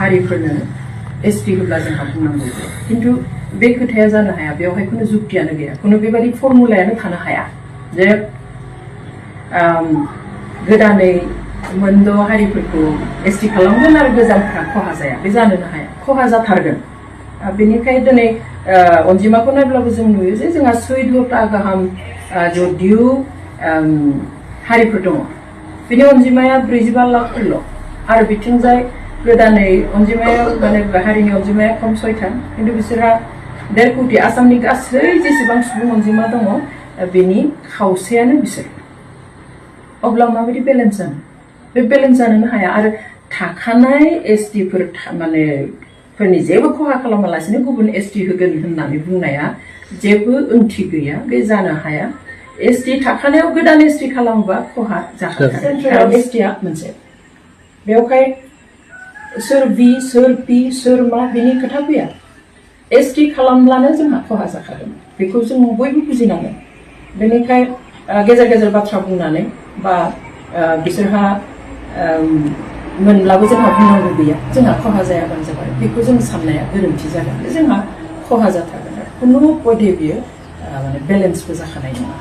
हारिफोरनो ST होब्ला जोंहा बुंनांगौ खिन्थु बे खोथाया जानो हाया बेवहाय खुनु जुक्तियानो गैया खुनु बेबायदि फर्मुलायानो थानो हाया जे गोदानै मोनद' हारिफोरखौ एसटि खालामगोन आरो गोजामफ्रा खहा जाया बे जानोनो हाया खहा जाथारगोन बेनिखायनो दिनै अनजिमाखौ नायब्लाबो जों नुयो जे जोंहा 14टा गाहाम जदिउ हारिफोर दङ बिनि अनजिमाया 45 लाखफोरल' आरो बिथिंजाय गोदानै अनजिमाया माने हारिनि अनजिमाया खम 6था खिन्थु बिसोरहा 1.5 कोटि आसामनि गासै जेसेबां सुबुं अनजिमा दङ बेनि खावसेयानो बिसोर अब्ला माबायदि बेलेन्स जानो बे बेलेन्स जानोनो हाया आरो थाखानाय एसटिफोर माने फोरनि जेबो खहा खालामालासिनो गुबुन एसटि होगोन होननानै बुंनाया जेबो ओंथि गैया बे जानो हाया एसटि थाखानायाव गोदान एसटि खालामोबा खहा जाखागोन एसटिआ मोनसे बेवहाय सोर बि सोर पि सोर मा बिनि खोथा फैया एसटि खालामब्लानो जोंहा खहा जाखागोन बेखौ जों बयबो बुजिनांगोन बेनिखाय गेजेर गेजेर बाथ्रा बुंनानै बा बिसोरहा मोनब्लाबो जोंहा बुंनांगौ गैया जोंहा खहा जायाबानो जाबाय बेखौ जों साननाया गोरोन्थि जागोन जोंहा खहा जाथारगोन खुनु पदे बियो माने बेलेन्सबो जाखानाय नङा